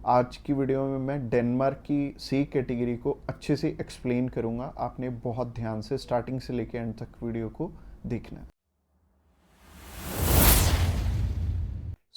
आज की वीडियो में मैं डेनमार्क की सी कैटेगरी को अच्छे से एक्सप्लेन करूंगा। आपने बहुत ध्यान से स्टार्टिंग से लेकर एंड तक वीडियो को देखना है।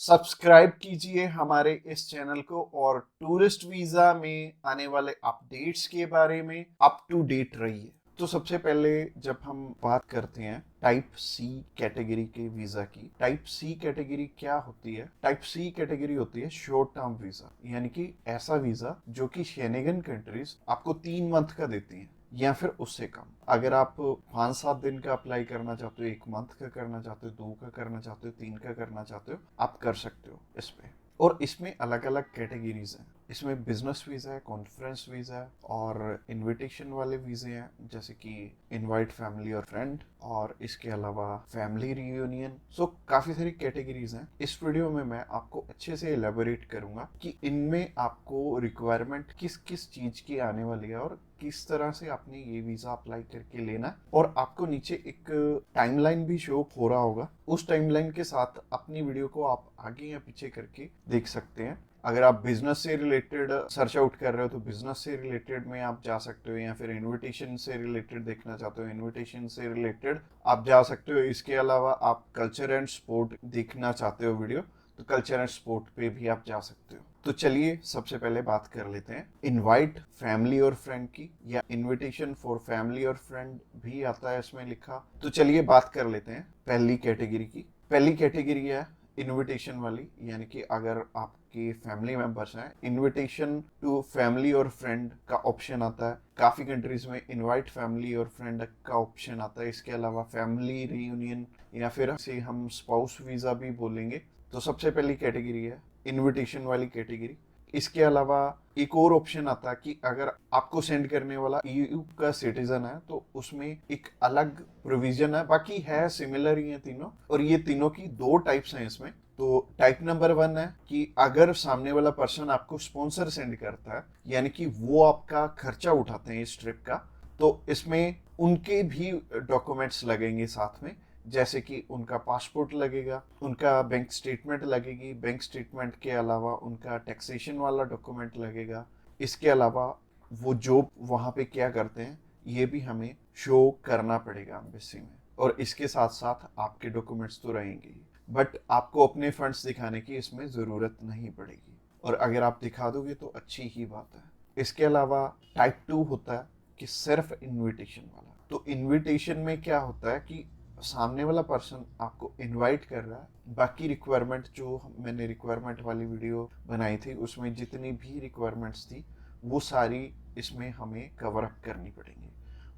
सब्सक्राइब कीजिए हमारे इस चैनल को और टूरिस्ट वीजा में आने वाले अपडेट्स के बारे में अप टू डेट रहिए। तो सबसे पहले जब हम बात करते हैं टाइप सी कैटेगरी के वीजा की, टाइप सी कैटेगरी क्या होती है? टाइप सी कैटेगरी होती है शॉर्ट टर्म वीजा, यानी कि ऐसा वीजा जो कि शेनेगन कंट्रीज आपको 3 मंथ का देती हैं या फिर उससे कम। अगर आप 5-7 दिन का अप्लाई करना चाहते हो, 1 मंथ का करना चाहते हो, 2 का करना चाहते हो, 3 का करना चाहते हो, आप कर सकते हो इस पे। और इसमें अलग अलग कैटेगरीज हैं। इसमें बिजनेस वीजा है, कॉन्फ्रेंस वीजा है और इनविटेशन वाले वीजे हैं, जैसे कि इनवाइट फैमिली और फ्रेंड, और इसके अलावा फैमिली रियूनियन। सो काफी सारी कैटेगरीज हैं। इस वीडियो में मैं आपको अच्छे से एलेबोरेट करूंगा कि इनमें आपको रिक्वायरमेंट किस किस चीज की आने वाली है और किस तरह से आपने ये वीजा अप्लाई करके लेना। और आपको नीचे एक टाइमलाइन भी शो हो रहा होगा, उस टाइमलाइन के साथ अपनी वीडियो को आप आगे या पीछे करके देख सकते हैं। अगर आप बिजनेस से रिलेटेड सर्च आउट कर रहे हो तो बिजनेस से रिलेटेड में आप जा सकते हो, या फिर इनविटेशन से रिलेटेड देखना चाहते हो इनविटेशन से रिलेटेड आप जा सकते हो। इसके अलावा आप कल्चर एंड स्पोर्ट देखना चाहते हो वीडियो, तो कल्चर एंड स्पोर्ट पे भी आप जा सकते हो। तो चलिए सबसे पहले बात कर लेते हैं इनवाइट फैमिली और फ्रेंड की, या इनविटेशन फॉर फैमिली और फ्रेंड भी आता है इसमें लिखा। तो चलिए बात कर लेते हैं पहली कैटेगरी की। पहली कैटेगरी है इनविटेशन वाली, यानी कि अगर आपके फैमिली मेंबर्स हैं, इनविटेशन टू फैमिली और फ्रेंड का ऑप्शन आता है। काफी कंट्रीज में इनवाइट फैमिली और फ्रेंड का ऑप्शन आता है। इसके अलावा फैमिली रियूनियन, या फिर से हम स्पाउस वीजा भी बोलेंगे। तो सबसे पहली कैटेगरी है इनविटेशन वाली कैटेगरी। इसके अलावा एक और ऑप्शन आता है कि अगर आपको सेंड करने वाला ईयू का सिटीजन है तो उसमें एक अलग प्रोविजन है, बाकी है सिमिलर ही है तीनों। और ये तीनों की 2 टाइप्स हैं इसमें। तो टाइप नंबर 1 है कि अगर सामने वाला पर्सन आपको स्पॉन्सर सेंड करता है, यानी कि वो आपका खर्चा उठाते हैं इस ट्रिप का, तो इसमें उनके भी डॉक्यूमेंट्स लगेंगे साथ में, जैसे कि उनका पासपोर्ट लगेगा, उनका बैंक स्टेटमेंट लगेगी, बैंक स्टेटमेंट के अलावा उनका टैक्सेशन वाला डॉक्यूमेंट लगेगा। इसके अलावा वो जॉब वहाँ पे क्या करते हैं ये भी हमें शो करना पड़ेगा एम्बेसी में। और इसके साथ साथ आपके डॉक्यूमेंट्स तो रहेंगे ही, बट आपको अपने फंड्स दिखाने की इसमें ज़रूरत नहीं पड़ेगी, और अगर आप दिखा दोगे तो अच्छी ही बात है। इसके अलावा टाइप 2 होता है कि सिर्फ इनविटेशन वाला। तो इनविटेशन में क्या होता है कि सामने वाला पर्सन आपको इनवाइट कर रहा है, बाकी रिक्वायरमेंट जो मैंने रिक्वायरमेंट वाली वीडियो बनाई थी उसमें जितनी भी रिक्वायरमेंट्स थी वो सारी इसमें हमें कवर अप करनी पड़ेंगी।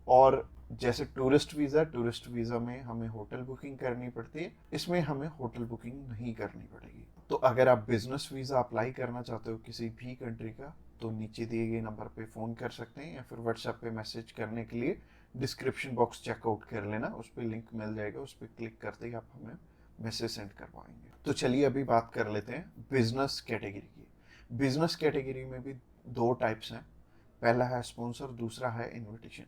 और जैसे टूरिस्ट वीज़ा में हमें होटल बुकिंग करनी पड़ती है, इसमें हमें होटल बुकिंग नहीं करनी पड़ेगी। तो अगर आप बिजनेस वीज़ा अप्लाई करना चाहते हो किसी भी कंट्री का, तो नीचे दिए गए नंबर पे फ़ोन कर सकते हैं, या फिर व्हाट्सएप पे मैसेज करने के लिए डिस्क्रिप्शन बॉक्स चेकआउट कर लेना, उस पर लिंक मिल जाएगा, उस पर क्लिक करते ही आप हमें मैसेज सेंड करवाएंगे। तो चलिए अभी बात कर लेते हैं बिजनेस कैटेगरी की। बिजनेस कैटेगरी में भी 2 टाइप्स हैं, पहला है स्पॉन्सर, दूसरा है इनविटेशन।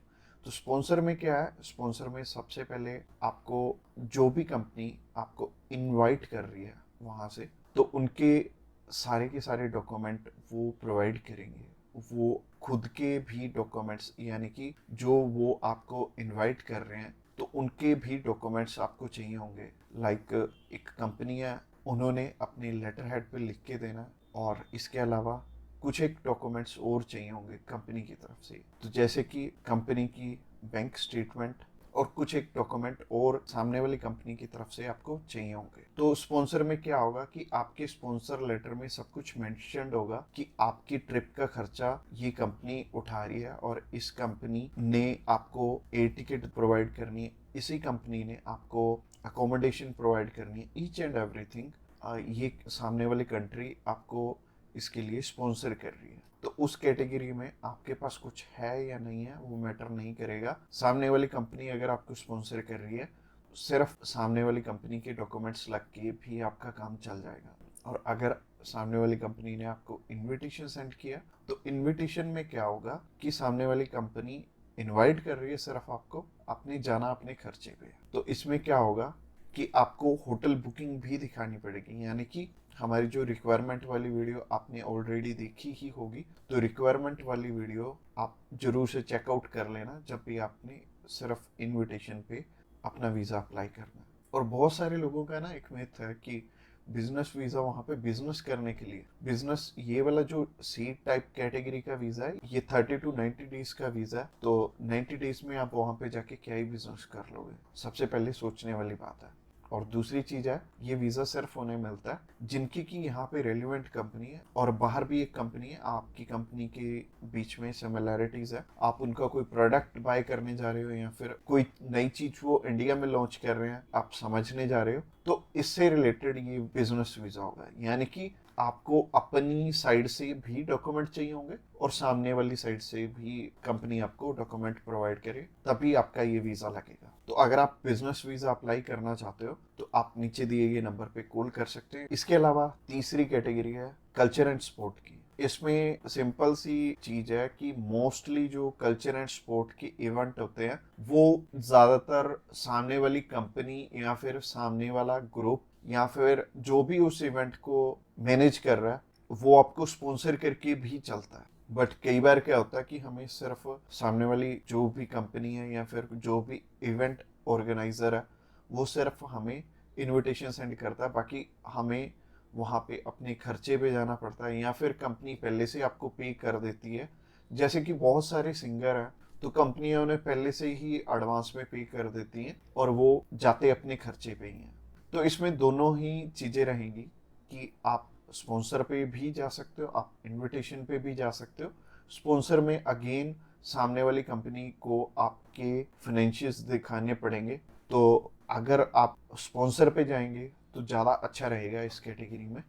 तो स्पॉन्सर में क्या है? स्पॉन्सर में सबसे पहले आपको जो भी कंपनी आपको इनवाइट कर रही है वहाँ से, तो उनके सारे के सारे डॉक्यूमेंट वो प्रोवाइड करेंगे। वो खुद के भी डॉक्यूमेंट्स, यानी कि जो वो आपको इनवाइट कर रहे हैं तो उनके भी डॉक्यूमेंट्स आपको चाहिए होंगे। लाइक एक कंपनी है, उन्होंने अपने लेटर हेड पे लिख के देना, और इसके अलावा कुछ एक डॉक्यूमेंट्स और चाहिए होंगे कंपनी की तरफ से। तो जैसे कि कंपनी की बैंक स्टेटमेंट और कुछ एक डॉक्यूमेंट और सामने वाली कंपनी की तरफ से आपको चाहिए होंगे। तो स्पॉन्सर में क्या होगा कि आपके स्पॉन्सर लेटर में सब कुछ मेंशन्ड होगा कि आपकी ट्रिप का खर्चा ये कंपनी उठा रही है, और इस कंपनी ने आपको एयर टिकट प्रोवाइड करनी है, इसी कंपनी ने आपको अकोमोडेशन प्रोवाइड करनी है, ईच एंड एवरीथिंग ये सामने वाली कंट्री आपको इसके लिए स्पॉन्सर कर रही है। तो उस कैटेगरी में आपके पास कुछ है या नहीं है वो मैटर नहीं करेगा। सामने वाली कंपनी अगर आपको स्पॉन्सर कर रही है, सिर्फ सामने वाली कंपनी के डॉक्यूमेंट्स लग के भी आपका काम चल जाएगा। और अगर सामने वाली कंपनी ने आपको इनविटेशन सेंड किया, तो इनविटेशन में क्या होगा कि सामने वाली कंपनी इनवाइट कर रही है सिर्फ आपको, आपने जाना अपने खर्चे पे। तो इसमें क्या होगा कि आपको होटल बुकिंग भी दिखानी पड़ेगी, यानी कि हमारी जो रिक्वायरमेंट वाली वीडियो आपने ऑलरेडी देखी ही होगी, तो रिक्वायरमेंट वाली वीडियो आप जरूर से चेकआउट कर लेना जब भी आपने सिर्फ इनविटेशन पे अपना वीज़ा अप्लाई करना। और बहुत सारे लोगों का ना एक मिथ है कि बिजनेस वीज़ा वहाँ पे बिजनेस करने के लिए, बिजनेस ये वाला जो सी टाइप कैटेगरी का वीज़ा है ये 30 to 90 डेज का वीज़ा है, तो 90 डेज में आप वहाँ पे जाके क्या ही बिजनेस कर लोगे, सबसे पहले सोचने वाली बात है। और दूसरी चीज है, ये वीजा सिर्फ उन्हें मिलता है जिनकी की यहाँ पे रेलिवेंट कंपनी है और बाहर भी एक कंपनी है, आपकी कंपनी के बीच में सिमिलैरिटीज है, आप उनका कोई प्रोडक्ट बाय करने जा रहे हो या फिर कोई नई चीज वो इंडिया में लॉन्च कर रहे हैं आप समझने जा रहे हो, तो इससे रिलेटेड ये बिजनेस वीजा होगा। यानी कि आपको अपनी साइड से भी डॉक्यूमेंट चाहिए होंगे और सामने वाली साइड से भी कंपनी आपको डॉक्यूमेंट प्रोवाइड करे, तभी आपका ये वीजा लगेगा। तो अगर आप बिजनेस वीजा अप्लाई करना चाहते हो तो आप नीचे दिए गए नंबर पे कॉल कर सकते हैं। इसके अलावा तीसरी कैटेगरी है कल्चर एंड स्पोर्ट की। इसमें सिंपल सी चीज है कि मोस्टली जो कल्चर एंड स्पोर्ट के इवेंट होते हैं वो ज्यादातर सामने वाली कंपनी या फिर सामने वाला ग्रुप या फिर जो भी उस इवेंट को मैनेज कर रहा है वो आपको स्पॉन्सर करके भी चलता है। बट कई बार क्या होता है कि हमें सिर्फ सामने वाली जो भी कंपनी है या फिर जो भी इवेंट ऑर्गेनाइजर है वो सिर्फ हमें इनविटेशन सेंड करता है, बाकी हमें वहाँ पे अपने खर्चे पे जाना पड़ता है या फिर कंपनी पहले से आपको पे कर देती है। जैसे कि बहुत सारे सिंगर हैं तो कंपनियां उन्हें पहले से ही एडवांस में पे कर देती हैं और वो जाते अपने खर्चे पे ही हैं। तो इसमें दोनों ही चीज़ें रहेंगी कि आप स्पॉन्सर पे भी जा सकते हो, आप इनविटेशन पे भी जा सकते हो। स्पॉन्सर में अगेन सामने वाली कंपनी को आपके फाइनेंशियल्स दिखाने पड़ेंगे, तो अगर आप स्पॉन्सर पे जाएंगे तो ज़्यादा अच्छा रहेगा इस कैटेगरी में।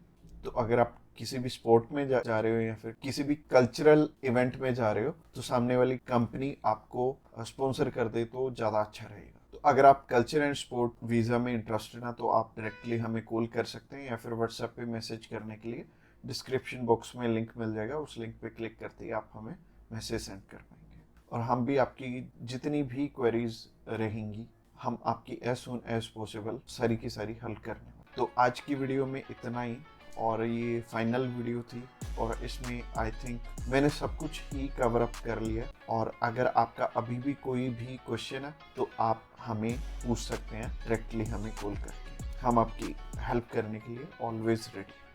तो अगर आप किसी भी स्पोर्ट में जा रहे हो या फिर किसी भी कल्चरल इवेंट में जा रहे हो तो सामने वाली कंपनी आपको स्पॉन्सर कर दे तो ज़्यादा अच्छा रहेगा। तो अगर आप कल्चर एंड स्पोर्ट वीज़ा में इंटरेस्टेड हैं तो आप डायरेक्टली हमें कॉल कर सकते हैं या फिर व्हाट्सएप पे मैसेज करने के लिए डिस्क्रिप्शन बॉक्स में लिंक मिल जाएगा, उस लिंक पे क्लिक करते ही आप हमें मैसेज सेंड कर पाएंगे और हम भी आपकी जितनी भी क्वेरीज रहेंगी हम आपकी एज सुन एज पॉसिबल सारी की सारी हल करने वाले। तो आज की वीडियो में इतना ही और ये फाइनल वीडियो थी और इसमें आई थिंक मैंने सब कुछ ही कवर अप कर लिया। और अगर आपका अभी भी कोई भी क्वेश्चन है तो आप हमें पूछ सकते हैं डायरेक्टली हमें कॉल करके, हम आपकी हेल्प करने के लिए ऑलवेज रेडी।